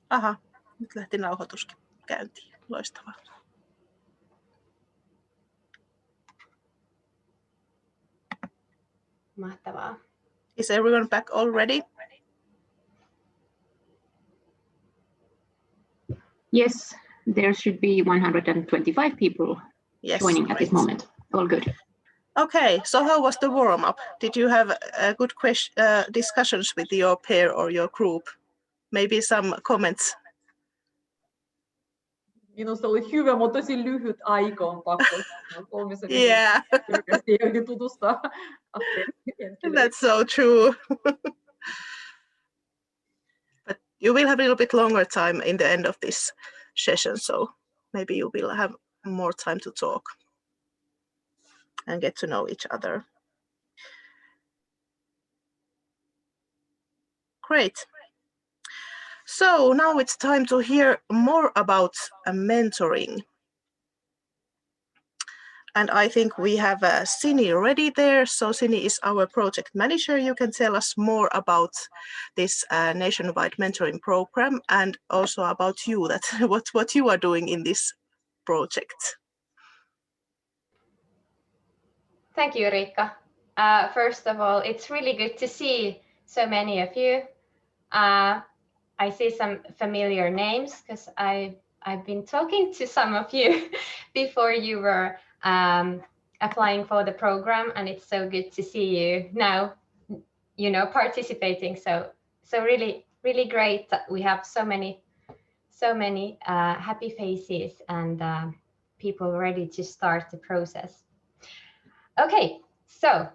Aha, nyt lähti nauhoituskin käyntiin. Loistavaa. Mahtavaa. Is everyone back already? Yes, there should be 125 people joining at this moment. All good. Okay, so how was the warm-up? Did you have good discussions with your pair or your group? Maybe some comments? Minusta oli hyvä, mutta tosi lyhyt aika on pakko. 3 Yeah. minuuttia tutustua. That's so true. But you will have a little bit longer time in the end of this session, so maybe you will have more time to talk and get to know each other. Great. So now it's time to hear more about mentoring. And I think we have Sini ready there. So Sini is our project manager. You can tell us more about this nationwide mentoring program and also about you, that what you are doing in this project. Thank you, Riikka. First of all, it's really good to see so many of you. I see some familiar names because I've been talking to some of you before you were applying for the program, and it's so good to see you now, participating. So really great that we have so many happy faces and people ready to start the process. Okay, so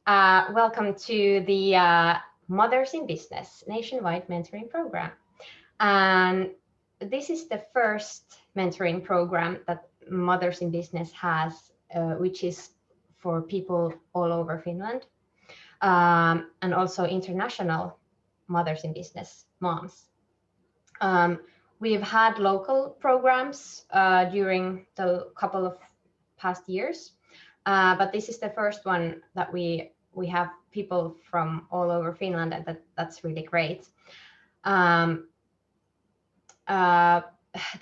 welcome to the Mothers in Business Nationwide Mentoring Program. And this is the first mentoring program that Mothers in Business has, which is for people all over Finland, and also international Mothers in Business moms. We've had local programs during the couple of past years, but this is the first one that we have people from all over Finland, and that's really great.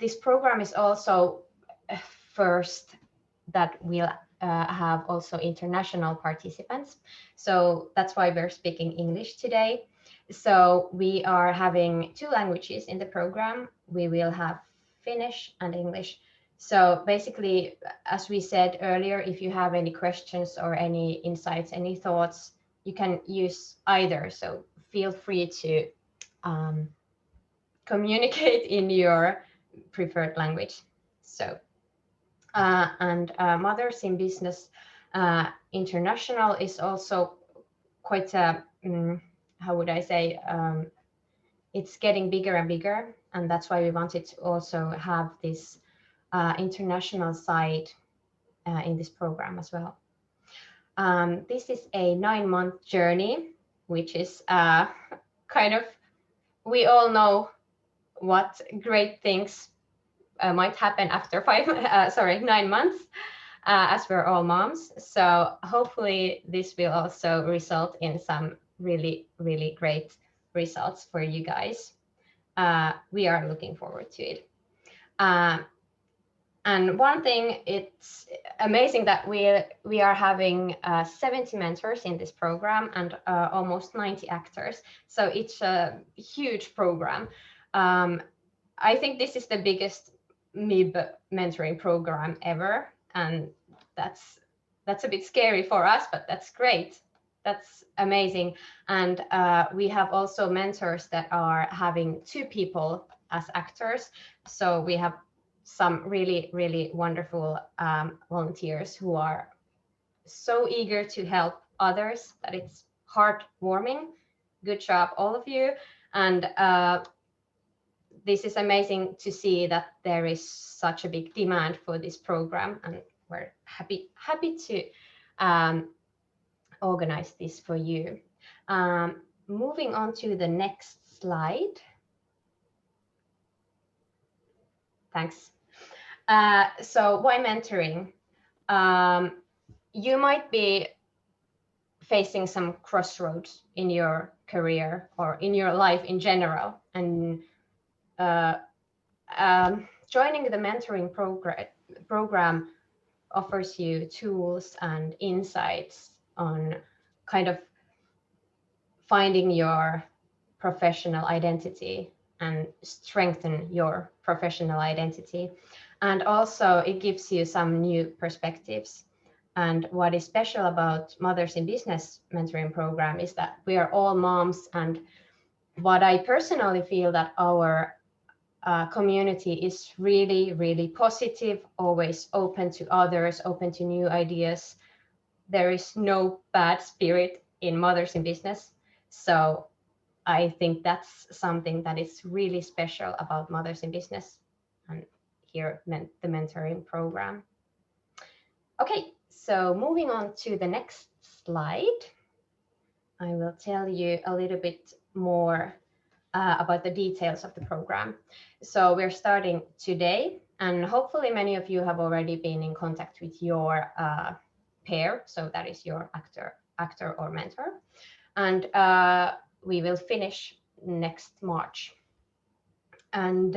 This program is also first that we'll have also international participants. So that's why we're speaking English today. So we are having 2 languages in the program. We will have Finnish and English. So basically, as we said earlier, if you have any questions or any insights, any thoughts, you can use either. So feel free to communicate in your preferred language. So and Mothers in Business International is also quite a how would I say, it's getting bigger and bigger, and that's why we wanted to also have this international side in this program as well. This is a 9-month journey, which is kind of, we all know what great things might happen after 9 months, as we're all moms. So hopefully this will also result in some really great results for you guys. We are looking forward to it. And one thing, it's amazing that we are having 70 mentors in this program and almost 90 actors. So it's a huge program. I think this is the biggest MiB mentoring program ever, and that's a bit scary for us, but that's great. That's amazing. And we have also mentors that are having 2 people as actors. So we have some really wonderful volunteers who are so eager to help others that it's heartwarming. Good job, all of you. And this is amazing to see that there is such a big demand for this program, and we're happy to organize this for you. Moving on to the next slide. Thanks. So why mentoring? You might be facing some crossroads in your career or in your life in general, and joining the mentoring program offers you tools and insights on kind of finding your professional identity and strengthen your professional identity. And also it gives you some new perspectives. And what is special about Mothers in Business mentoring program is that we are all moms, and what I personally feel that our community is really, really positive, always open to others, open to new ideas. There is no bad spirit in Mothers in Business. So I think that's something that is really special about Mothers in Business and here the mentoring program. Okay, so moving on to the next slide, I will tell you a little bit more about the details of the program. So we're starting today, and hopefully many of you have already been in contact with your pair, so that is your actor or mentor, and we will finish next March. And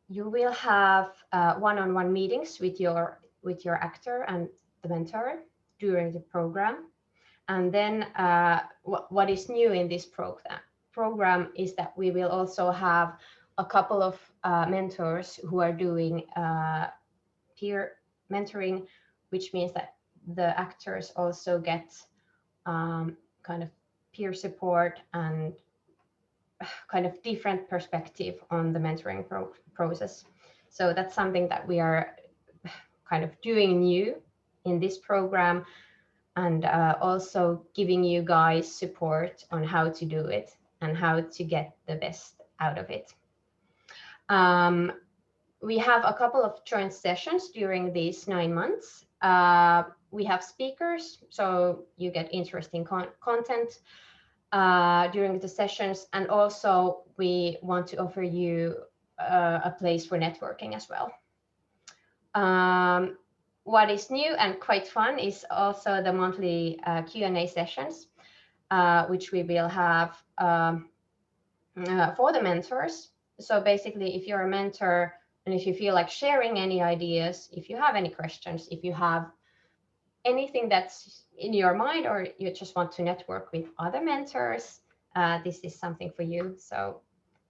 you will have one-on-one meetings with your actor and the mentor during the program. And then what is new in this program is that we will also have a couple of mentors who are doing peer mentoring, which means that the actors also get kind of peer support and kind of different perspective on the mentoring process. So that's something that we are kind of doing new in this program, and also giving you guys support on how to do it and how to get the best out of it. We have a couple of joint sessions during these 9 months. We have speakers, so you get interesting content during the sessions, and also we want to offer you a place for networking as well. What is new and quite fun is also the monthly Q&A sessions, which we will have for the mentors. So basically, if you're a mentor and if you feel like sharing any ideas, if you have any questions, if you have anything that's in your mind, or you just want to network with other mentors, this is something for you. So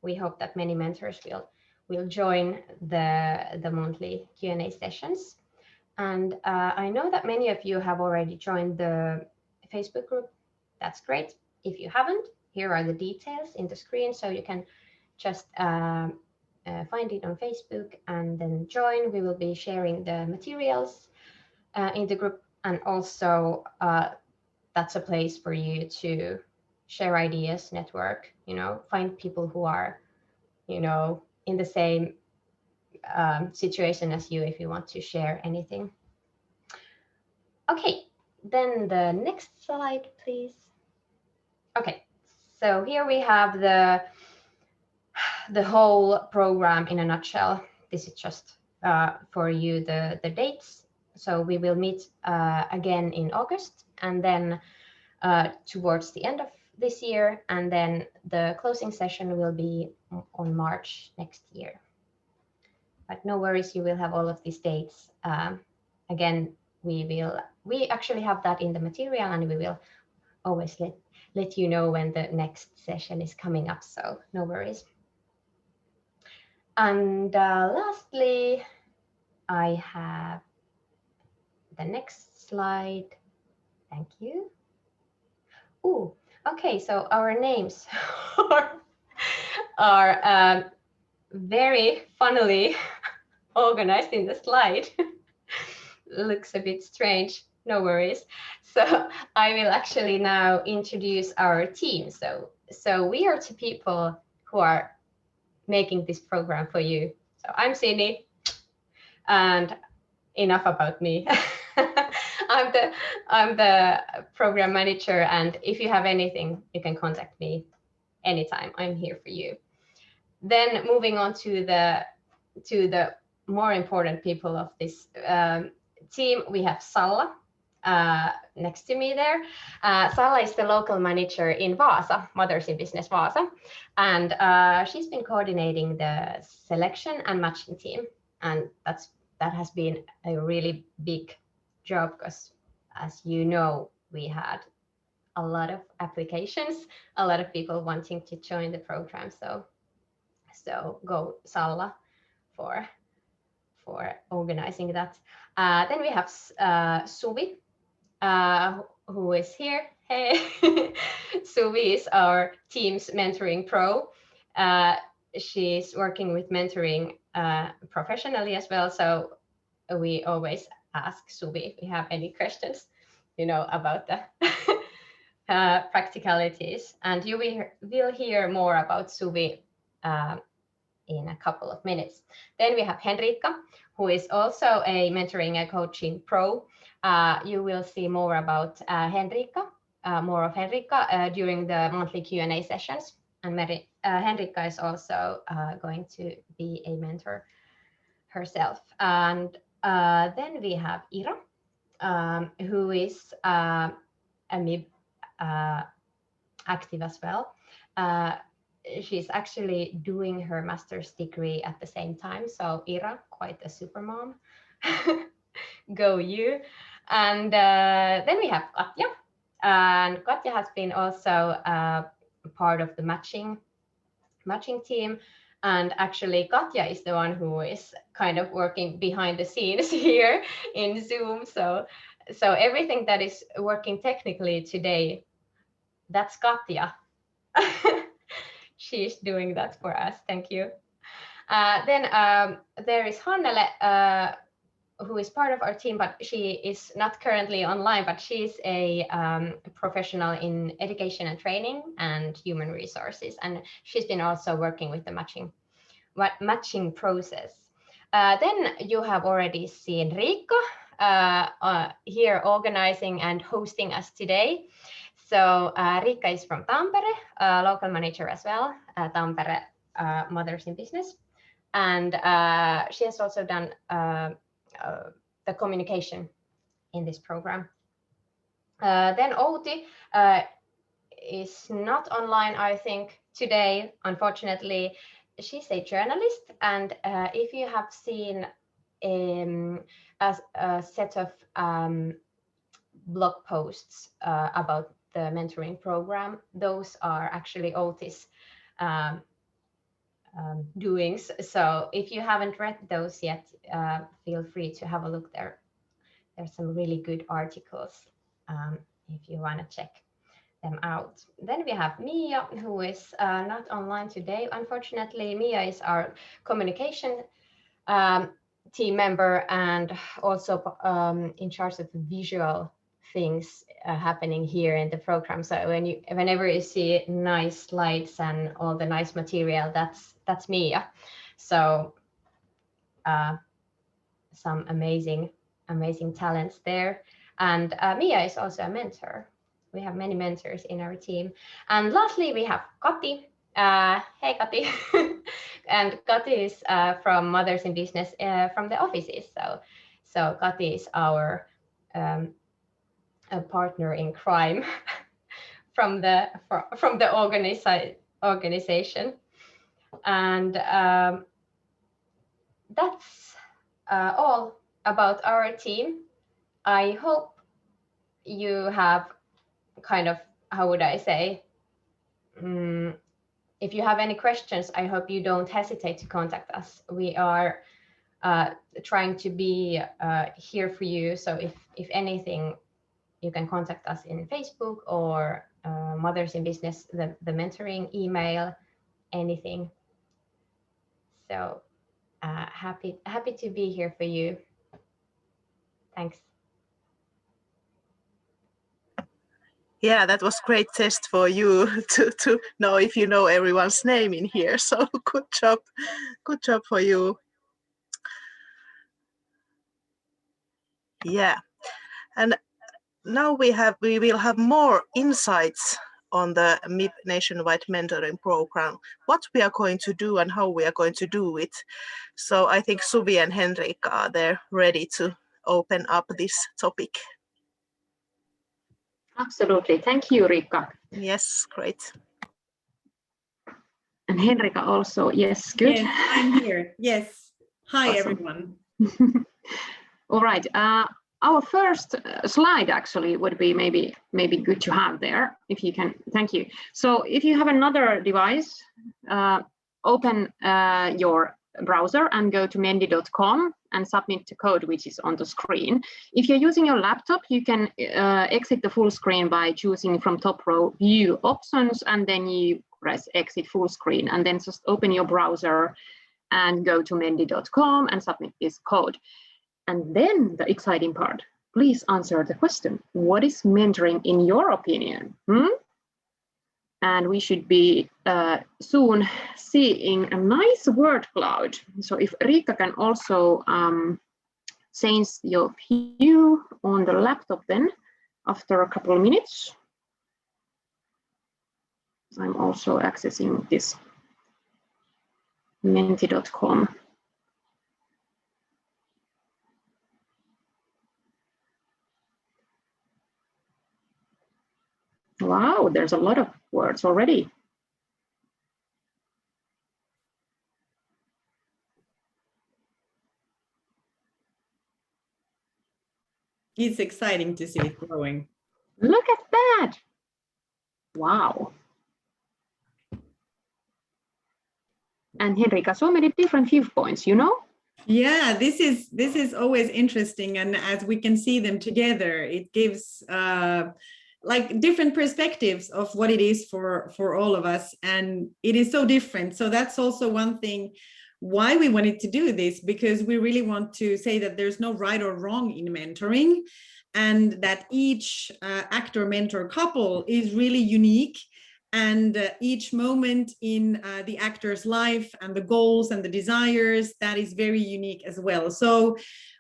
we hope that many mentors will join the monthly Q&A sessions. And I know that many of you have already joined the Facebook group. That's great. If you haven't, here are the details in the screen, so you can just find it on Facebook and then join. We will be sharing the materials in the group, and also that's a place for you to share ideas, network, find people who are, in the same situation as you, if you want to share anything. Okay, then the next slide, please. Okay, so here we have the whole program in a nutshell. This is just for you the dates. So we will meet again in August, and then towards the end of this year, and then the closing session will be on March next year. But no worries, you will have all of these dates. Again, we actually have that in the material, and we will always let you know when the next session is coming up, so no worries. And lastly, I have the next slide. Thank you. Oh, okay, so our names are very funnily organized in the slide. Looks a bit strange, no worries. So I will actually now introduce our team. So we are two people who are making this program for you. So I'm Sini, and enough about me. I'm the program manager, and if you have anything, you can contact me anytime. I'm here for you. Then moving on to the more important people of this team, we have Salla. next to me there. Salla is the local manager in Vaasa, Mothers in Business Vaasa, and she's been coordinating the selection and matching team, and that has been a really big job because, as you know, we had a lot of applications, a lot of people wanting to join the program. So go Salla for organizing that. Then we have Suvi, who is here. Hey, Suvi is our team's mentoring pro. She's working with mentoring professionally as well. So we always ask Suvi if we have any questions, about the practicalities. And you will hear more about Suvi in a couple of minutes. Then we have Henrika, who is also a mentoring and coaching pro. You will see more about Henrika, during the monthly Q&A sessions. And Henrika is also going to be a mentor herself. And then we have Ira, who is a MiB active as well. She's actually doing her master's degree at the same time. So Ira, quite a super mom. Go you. And then we have Katja. And Katja has been also part of the matching team. And actually Katja is the one who is kind of working behind the scenes here in Zoom. So everything that is working technically today, that's Katja. She's doing that for us. Thank you. Then there is Hannele, who is part of our team, but she is not currently online, but she's a professional in education and training and human resources. And she's been also working with the matching process. Then you have already seen Riikka here organizing and hosting us today. So Riikka is from Tampere, local manager as well, Tampere Mothers in Business. And she has also done the communication in this program. Then Outi is not online, I think, today, unfortunately. She's a journalist, and if you have seen a set of blog posts about the mentoring program, those are actually Outi's doings. So if you haven't read those yet, feel free to have a look there. There's some really good articles if you want to check them out. Then we have Mia, who is not online today. Unfortunately, Mia is our communication team member and also in charge of visual things happening here in the program. So whenever you see nice slides and all the nice material, that's Mia. So some amazing talents there. And Mia is also a mentor. We have many mentors in our team. And lastly, we have Kati. Hey, Kati. And Kati is from Mothers in Business from the offices. So Kati is our a partner in crime from the organization. And that's all about our team. I hope you have kind of, how would I say, if you have any questions, I hope you don't hesitate to contact us. We are trying to be here for you. So if anything, you can contact us in Facebook or Mothers in Business, the mentoring email, anything. So happy to be here for you. Thanks. Yeah, that was great test for you to know if you know everyone's name in here. So good job for you. Yeah, and now we will have more insights on the MiB nationwide mentoring program, what we are going to do and how we are going to do it. So I think Suvi and Henrika are there ready to open up this topic. Absolutely. Thank you, Riikka. Yes, great. And Henrika also. Yes, good. Yes, I'm here. Yes. Hi, Awesome. everyone. All right. Our first slide actually would be maybe good to have there, if you can. Thank you. So if you have another device, open your browser and go to mendi.com and submit the code which is on the screen. If you're using your laptop, you can exit the full screen by choosing from top row view options, and then you press exit full screen, and then just open your browser and go to mendi.com and submit this code. And then the exciting part, please answer the question, what is mentoring in your opinion? And we should be soon seeing a nice word cloud. So if Riikka can also change your view on the laptop then after a couple of minutes. I'm also accessing this menti.com. Wow, there's a lot of words already. It's exciting to see it growing. Look at that. Wow. And Henrika, so many different viewpoints, you know? Yeah, this is always interesting, and as we can see them together, it gives like different perspectives of what it is for all of us, and it is so different. So that's also one thing why we wanted to do this, because we really want to say that there's no right or wrong in mentoring, and that each actor mentor couple is really unique, and each moment in the actor's life and the goals and the desires, that is very unique as well. So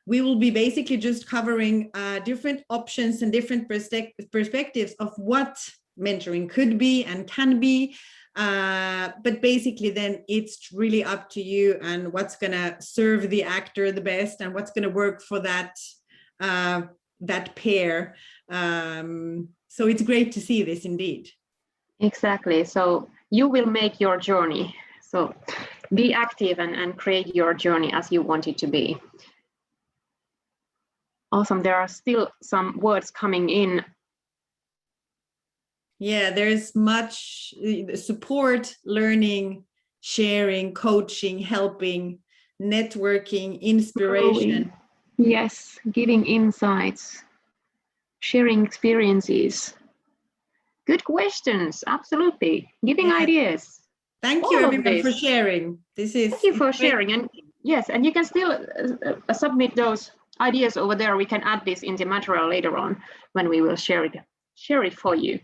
we will be basically just covering different options and different perspectives of what mentoring could be and can be. But basically then it's really up to you and what's gonna serve the actor the best and what's gonna work for that that pair. So it's great to see this indeed. Exactly. So you will make your journey. So be active and create your journey as you want it to be. Awesome. There are still some words coming in. Yeah, there's much support, learning, sharing, coaching, helping, networking, inspiration. Yes, giving insights, sharing experiences. Good questions, absolutely. Giving ideas. Thank you everyone for sharing. Thank you for sharing. And yes, and you can still submit those ideas over there. We can add this in the material later on when we will share it for you.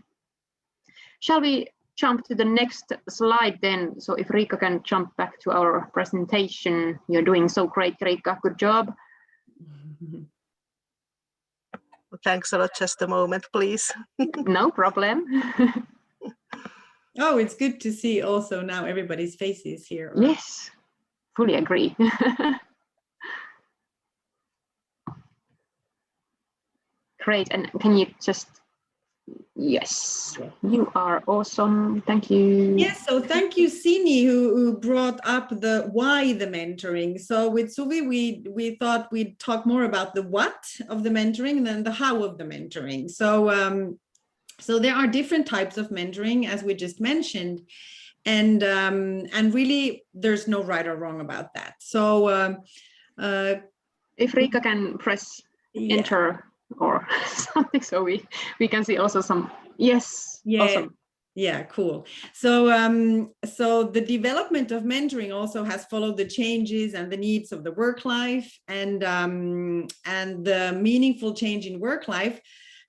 Shall we jump to the next slide then? So if Riikka can jump back to our presentation. You're doing so great, Riikka. Good job. Thanks a lot. Just a moment, please. No problem. Oh, it's good to see also now everybody's faces here. Yes, fully agree. Great. And can you just, yes, you are awesome. Thank you. Yes, so thank you, Sini, who brought up the why the mentoring. So with Suvi, we thought we'd talk more about the what of the mentoring than the how of the mentoring. So so there are different types of mentoring, as we just mentioned, and really there's no right or wrong about that. So if Riikka can press enter or something, so we can see also some. Yes, awesome. Yeah, cool. So so the development of mentoring also has followed the changes and the needs of the work life, and the meaningful change in work life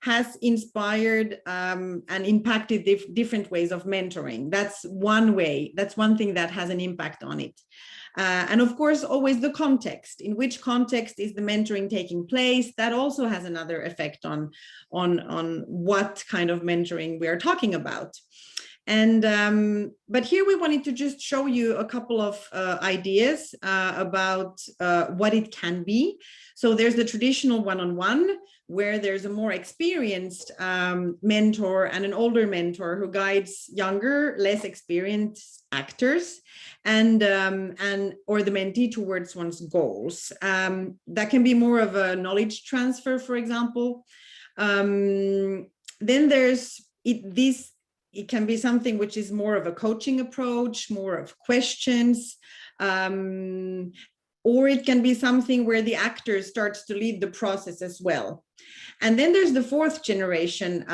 has inspired and impacted different ways of mentoring. That's one way, that's one thing that has an impact on it. And of course, always the context. In which context is the mentoring taking place? That also has another effect on what kind of mentoring we are talking about. And but here we wanted to just show you a couple of ideas about what it can be. So there's the traditional one-on-one, where there's a more experienced mentor and an older mentor who guides younger, less experienced actors and or the mentee towards one's goals. That can be more of a knowledge transfer, for example. Then there's it can be something which is more of a coaching approach, more of questions, or it can be something where the actor starts to lead the process as well. And then there's the fourth generation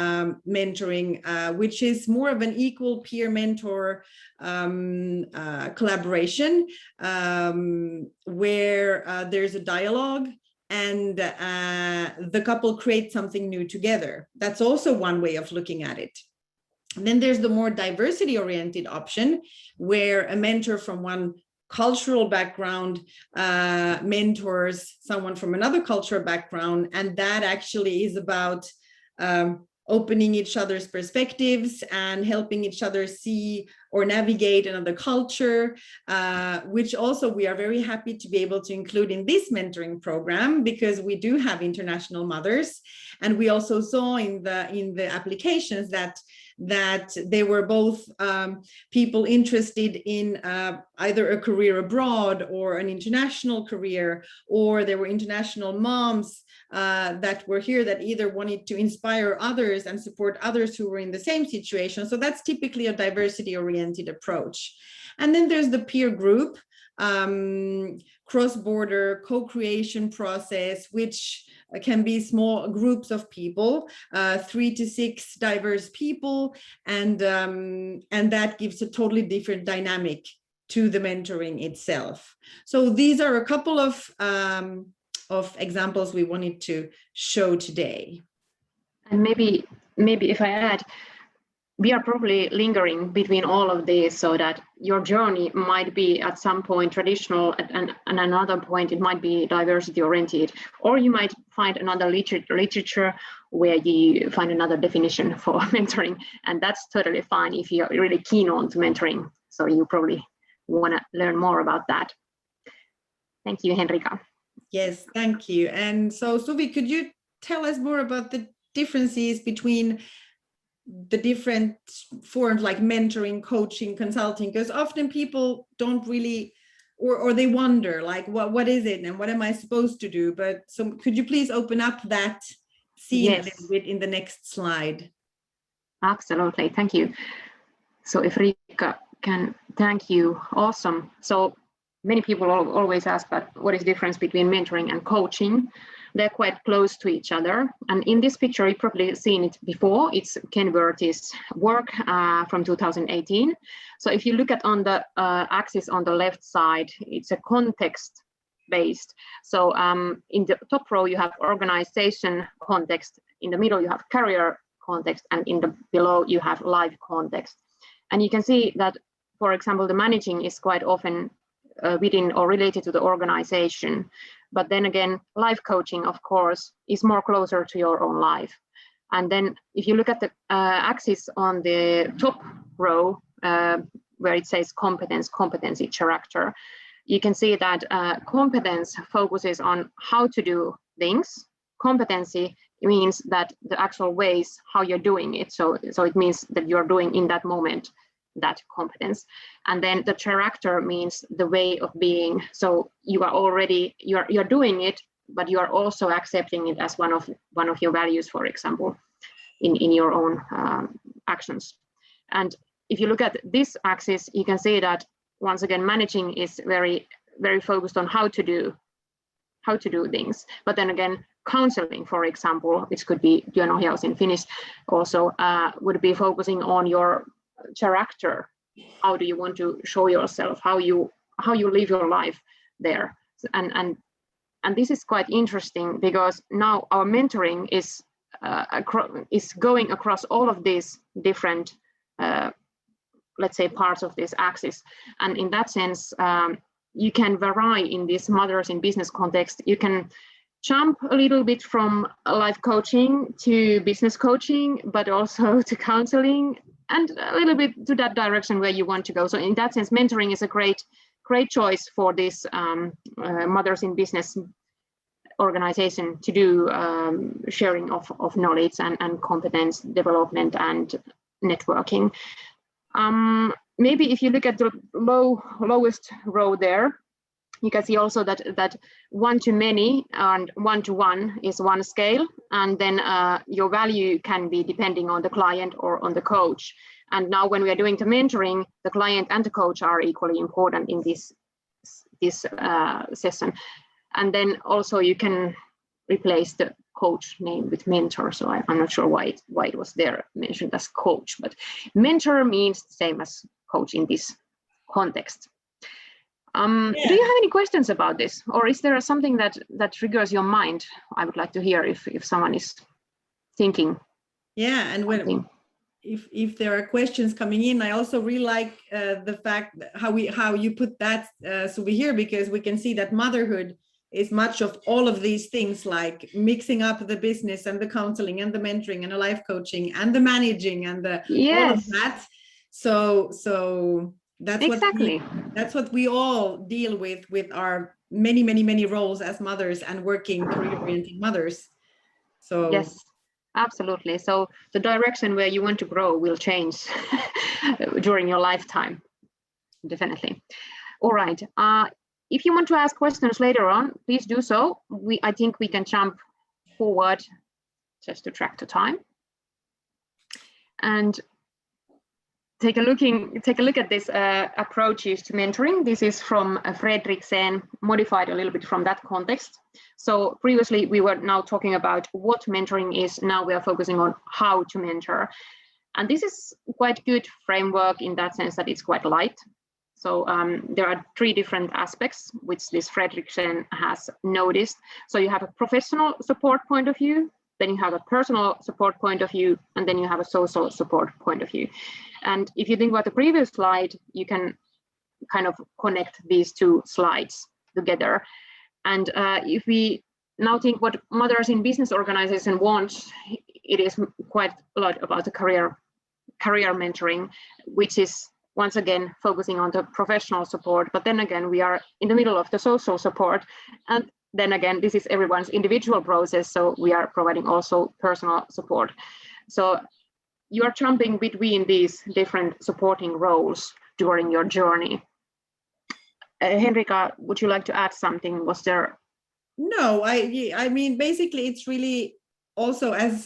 mentoring, which is more of an equal peer mentor collaboration, where there's a dialogue and the couple creates something new together. That's also one way of looking at it. And then there's the more diversity-oriented option, where a mentor from one cultural background mentors someone from another cultural background, and that actually is about opening each other's perspectives and helping each other see or navigate another culture, which also we are very happy to be able to include in this mentoring program, because we do have international mothers, and we also saw in the applications that they were both people interested in either a career abroad or an international career, or there were international moms that were here that either wanted to inspire others and support others who were in the same situation. So that's typically a diversity-oriented approach. And then there's the peer group, cross-border co-creation process, which can be small groups of people, 3 to 6 diverse people, and that gives a totally different dynamic to the mentoring itself. So these are a couple of examples we wanted to show today. And maybe if I add, we are probably lingering between all of these, so that your journey might be at some point traditional, and another point it might be diversity oriented, or you might find another literature where you find another definition for mentoring, and that's totally fine if you're really keen on to mentoring. So you probably want to learn more about that. Thank you, Henrika. Yes, thank you. And so Suvi, could you tell us more about the differences between the different forms like mentoring, coaching, consulting? Because often people don't really, or they wonder like, what is it and what am I supposed to do? But so could you please open up that scene a little bit in the next slide? Absolutely, thank you. So if Riikka can, thank you, awesome. So many people always ask, but what is the difference between mentoring and coaching? They're quite close to each other. And in this picture, you've probably seen it before. It's Ken Burt's work from 2018. So if you look at on the axis on the left side, it's a context based. So in the top row, you have organization context. In the middle, you have career context. And in the below, you have life context. And you can see that, for example, the managing is quite often within or related to the organization. But then again, life coaching, of course, is more closer to your own life. And then if you look at the axis on the top row, where it says competence, competency, character, you can see that competence focuses on how to do things. Competency means that the actual ways how you're doing it. So it means that you're doing in that moment that competence. And then the character means the way of being. So you are already, you're doing it, but you are also accepting it as one of your values, for example, in your own actions. And if you look at this axis, you can see that once again, managing is very, very focused on how to do things. But then again, counseling, for example, which could be työnohjaus in Finnish, also would be focusing on your character. How do you want to show yourself? How you live your life there? And this is quite interesting, because now our mentoring is going across all of these different, let's say, parts of this axis. And in that sense, you can vary in this mothers in business context. You can jump a little bit from life coaching to business coaching, but also to counseling. and a little bit to that direction where you want to go. So in that sense, mentoring is a great choice for this Mothers in Business organization to do sharing of knowledge and competence development and networking. Maybe if you look at the lowest row there, you can see also that one-to-many and one-to-one is one scale, and then your value can be depending on the client or on the coach. And now when we are doing the mentoring, the client and the coach are equally important in this session. And then also you can replace the coach name with mentor. So I'm not sure why it was there mentioned as coach, but mentor means the same as coach in this context. Do you have any questions about this, or is there something that triggers your mind? I would like to hear if someone is thinking. Yeah, and when if there are questions coming in, I also really like the fact that how you put that so we hear, because we can see that motherhood is much of all of these things, like mixing up the business and the counseling and the mentoring and the life coaching and the managing and the all of that. So that's exactly that's what we all deal with our many roles as mothers and working career-oriented mothers. So yes, absolutely. So the direction where you want to grow will change during your lifetime, definitely. All right. If you want to ask questions later on, please do so. I think we can jump forward just to track the time and take a look at this approaches to mentoring. This is from Fredriksen, modified a little bit from that context. So previously we were now talking about what mentoring is. Now we are focusing on how to mentor. And this is quite good framework in that sense that it's quite light. So there are 3 different aspects which this Fredriksen has noticed. So you have a professional support point of view, then you have a personal support point of view, and then you have a social support point of view. And if you think about the previous slide, you can kind of connect these 2 slides together. And if we now think what Mothers in Business organization wants, it is quite a lot about the career mentoring, which is once again focusing on the professional support. But then again, we are in the middle of the social support. And then again, this is everyone's individual process, so we are providing also personal support. So you are jumping between these different supporting roles during your journey. Henrika, would you like to add something? Was there? No, I mean, basically it's really also as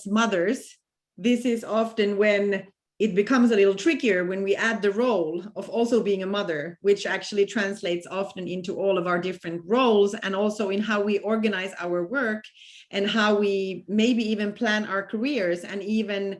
mothers, this is often when it becomes a little trickier, when we add the role of also being a mother, which actually translates often into all of our different roles, and also in how we organize our work and how we maybe even plan our careers, and even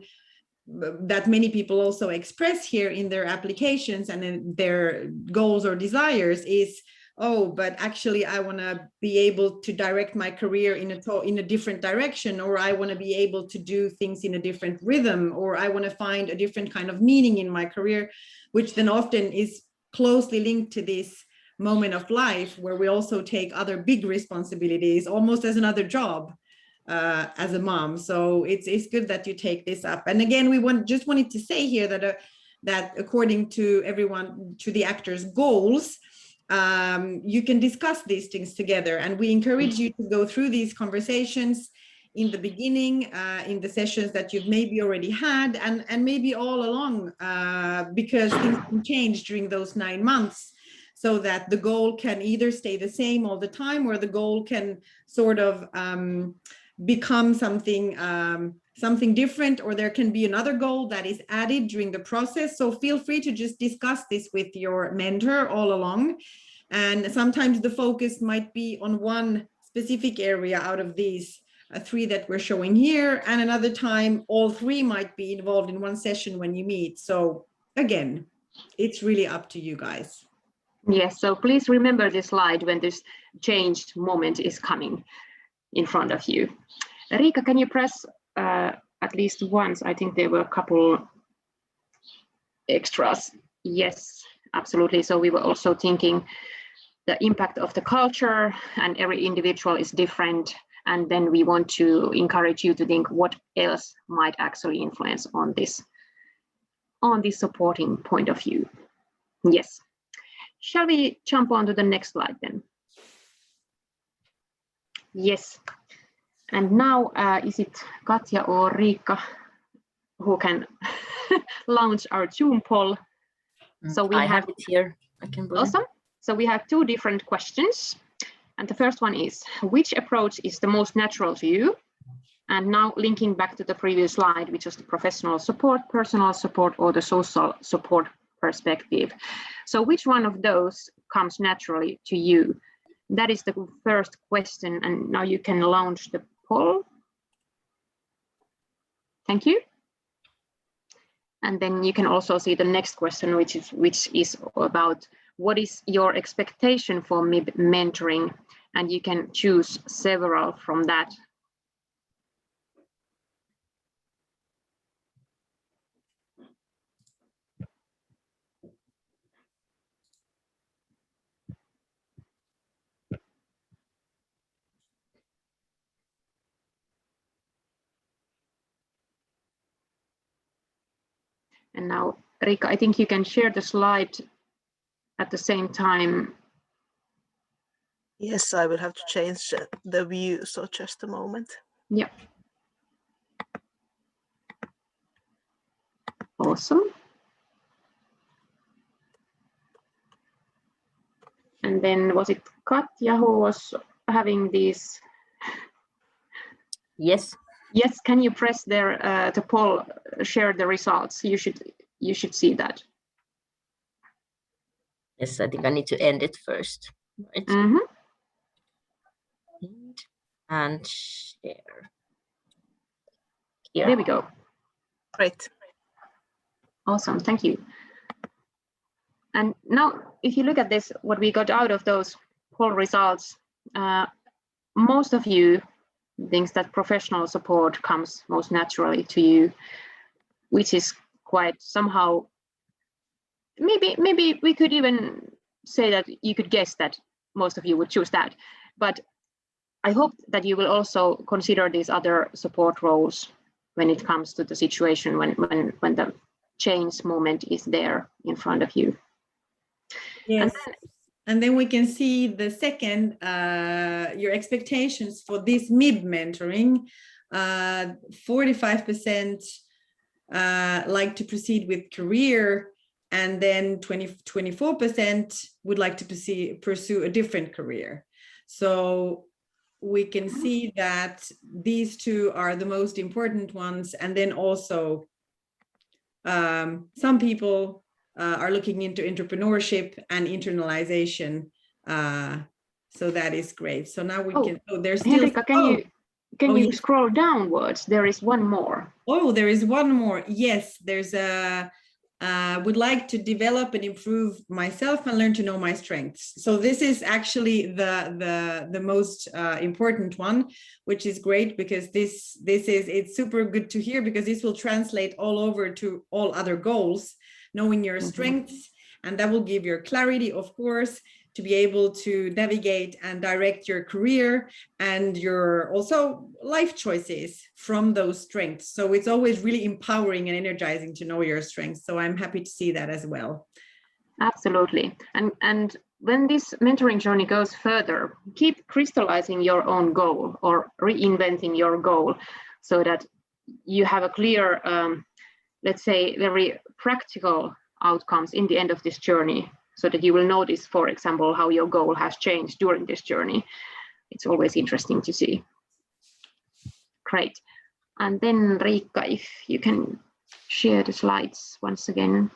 that many people also express here in their applications and in their goals or desires is, oh, but actually I want to be able to direct my career in a different direction, or I want to be able to do things in a different rhythm, or I want to find a different kind of meaning in my career, which then often is closely linked to this moment of life where we also take other big responsibilities almost as another job as a mom. So it's good that you take this up. And again, we just wanted to say here that according to everyone, to the actors' goals, you can discuss these things together, and we encourage you to go through these conversations in the beginning, in the sessions that you've maybe already had, and maybe all along, because things can change during those 9 months, so that the goal can either stay the same all the time, or the goal can sort of become something different, or there can be another goal that is added during the process. So feel free to just discuss this with your mentor all along. And sometimes the focus might be on one specific area out of these 3 that we're showing here, and another time all 3 might be involved in one session when you meet. So again, it's really up to you guys. Yes, so please remember this slide when this changed moment is coming in front of you. Riika, can you press at least once? I think there were a couple extras. Yes, absolutely. So we were also thinking the impact of the culture, and every individual is different. And then we want to encourage you to think what else might actually influence on this supporting point of view. Yes. Shall we jump on to the next slide then? Yes. And now, is it Katja or Riikka who can launch our Zoom poll? So we have it here. I can put awesome. So we have 2 different questions. And the first one is, which approach is the most natural to you? And now linking back to the previous slide, which was the professional support, personal support, or the social support perspective. So which one of those comes naturally to you? That is the first question. And now you can launch the poll. Thank you. And then you can also see the next question, which is about what is your expectation for mentoring? And you can choose several from that. And now, Riikka, I think you can share the slide at the same time. Yes, I will have to change the view, so just a moment. Yeah. Awesome. And then was it Katja who was having these? Yes. Yes, can you press there the poll, share the results? You should see that. Yes, I think I need to end it first. Right. Mm-hmm. And share. Here. There we go. Great. Awesome, thank you. And now, if you look at this, what we got out of those poll results, most of you thinks that professional support comes most naturally to you, which is quite somehow, maybe we could even say that you could guess that most of you would choose that. But I hope that you will also consider these other support roles when it comes to the situation when the change moment is there in front of you. Yes. And then we can see the second, your expectations for this MiB mentoring. 45% like to proceed with career, and then 24% would like to pursue a different career. So we can see that these 2 are the most important ones. And then also some people are looking into entrepreneurship and internalization. So that is great. So now we can, there's still, Henrika, can you scroll downwards? There is one more. Oh, there is one more. Yes, there's a, would like to develop and improve myself and learn to know my strengths. So this is actually the most important one, which is great, because it's super good to hear, because this will translate all over to all other goals, knowing your strengths, and that will give your clarity, of course, to be able to navigate and direct your career and your also life choices from those strengths. So it's always really empowering and energizing to know your strengths. So I'm happy to see that as well. Absolutely. And when this mentoring journey goes further, keep crystallizing your own goal or reinventing your goal so that you have a clear, let's say, very practical outcomes in the end of this journey, so that you will notice, for example, how your goal has changed during this journey. It's always interesting to see. Great. And then Riikka, if you can share the slides once again.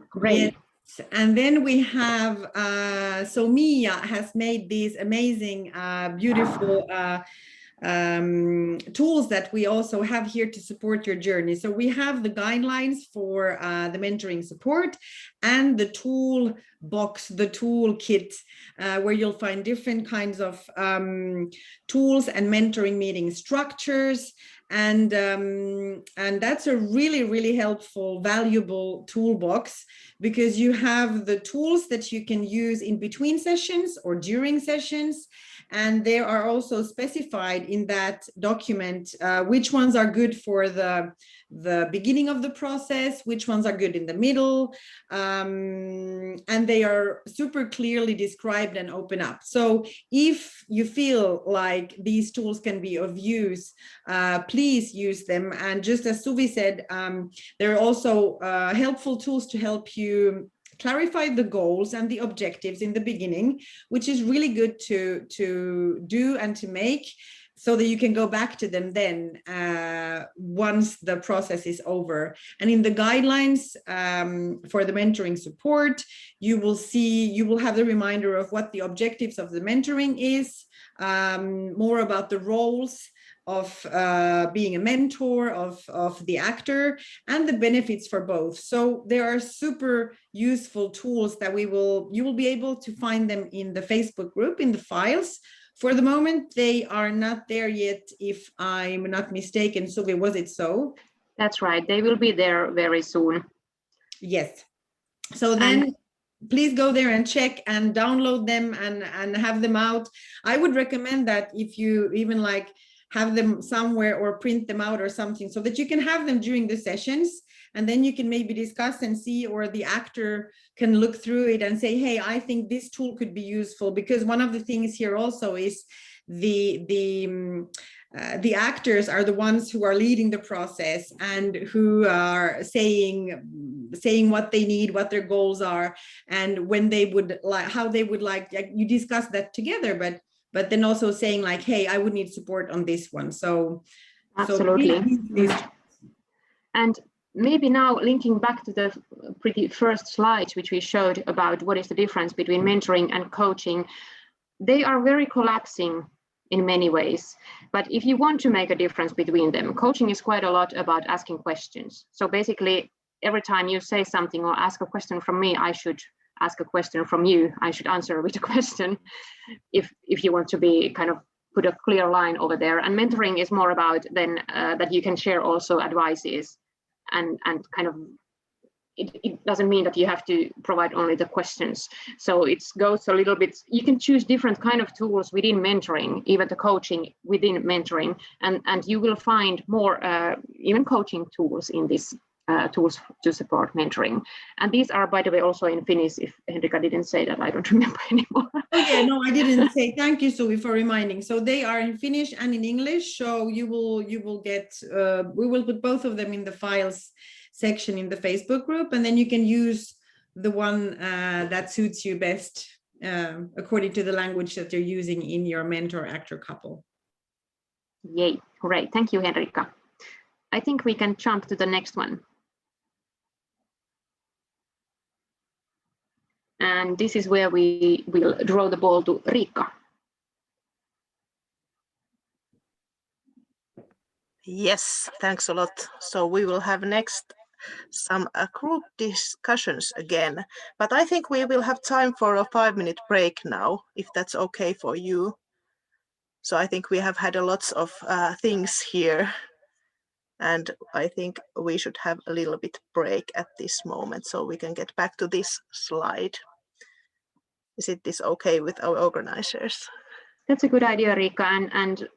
Great. Yes. And then we have, so Mia has made these amazing, beautiful tools that we also have here to support your journey. So we have the guidelines for the mentoring support and the toolbox, the toolkit, where you'll find different kinds of tools and mentoring meeting structures. And that's a really, really helpful, valuable toolbox, because you have the tools that you can use in between sessions or during sessions. And they are also specified in that document which ones are good for the beginning of the process, which ones are good in the middle, and they are super clearly described and open up. So if you feel like these tools can be of use, please use them. And just as Suvi said, there are also helpful tools to help you clarify the goals and the objectives in the beginning, which is really good to do and to make, so that you can go back to them then once the process is over. And in the guidelines for the mentoring support, you will have the reminder of what the objectives of the mentoring is, more about the roles of being a mentor of the actor, and the benefits for both. So there are super useful tools that you will be able to find them in the Facebook group, in the files. For the moment, they are not there yet, if I'm not mistaken. Suvi, was it so? That's right. They will be there very soon. Yes. So then please go there and check and download them and have them out. I would recommend that if you even like have them somewhere or print them out or something, so that you can have them during the sessions, and then you can maybe discuss and see, or the actor can look through it and say, hey, I think this tool could be useful. Because one of the things here also is the actors are the ones who are leading the process and who are saying what they need, what their goals are, and when they would like, how they would like you discuss that together, but then also saying like, hey, I would need support on this one. So absolutely. So and maybe now linking back to the pretty first slides which we showed about what is the difference between mentoring and coaching, they are very collapsing in many ways. But if you want to make a difference between them, coaching is quite a lot about asking questions. So basically, every time you say something or ask a question from me, I should ask a question from you. I should answer with a question if you want to be kind of put a clear line over there. And mentoring is more about then that you can share also advices, and kind of it doesn't mean that you have to provide only the questions. So it goes a little bit, you can choose different kind of tools within mentoring, even the coaching within mentoring, and you will find more even coaching tools in this tools to support mentoring. And these are, by the way, also in Finnish. If Henrika didn't say that, I don't remember anymore. Oh yeah, no, I didn't say. Thank you, Suvi, for reminding. So they are in Finnish and in English. So you will get. We will put both of them in the files section in the Facebook group, and then you can use the one that suits you best according to the language that you're using in your mentor-actor couple. Yay! Great, thank you, Henrika. I think we can jump to the next one. And this is where we will draw the ball to Riikka. Yes, thanks a lot. So we will have next some group discussions again, but I think we will have time for a 5-minute break now, if that's okay for you. So I think we have had a lots of things here, and I think we should have a little bit break at this moment so we can get back to this slide. Is this okay with our organizers? That's a good idea, Riikka, and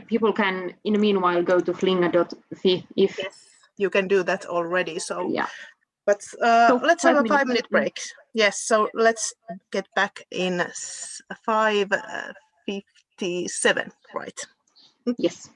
people can, in the meanwhile, go to flinga.fi if... Yes, you can do that already. So, yeah. But So let's have a 5 minutes. 5-minute break. Yes, so let's get back in 5:57, right? Yes.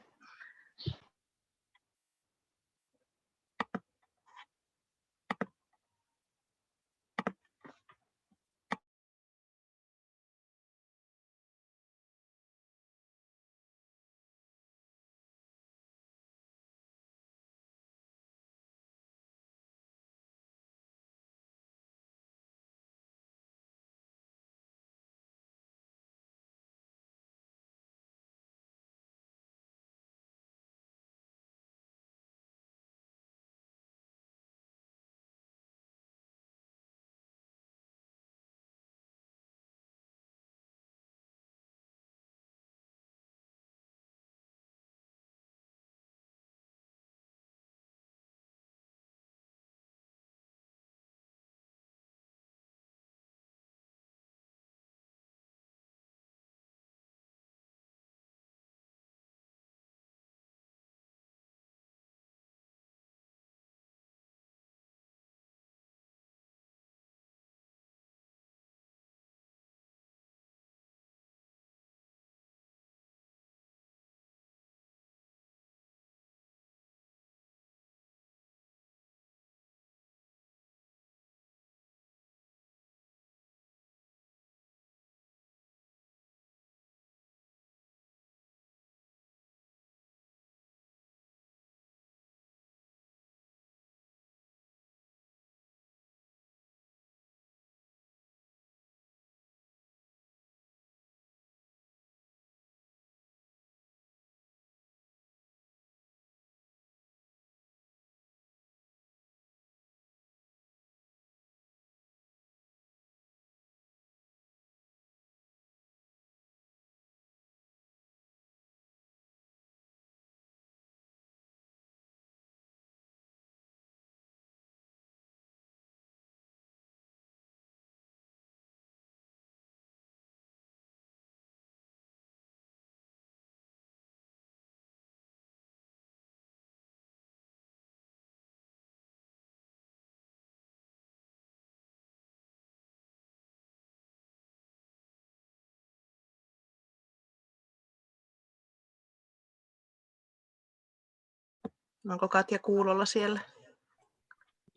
Onko Katja kuulolla siellä?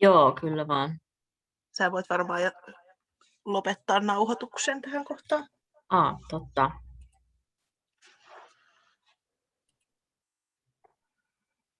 Joo, kyllä vaan. Sä voit varmaan lopettaa nauhoituksen tähän kohtaan. Totta.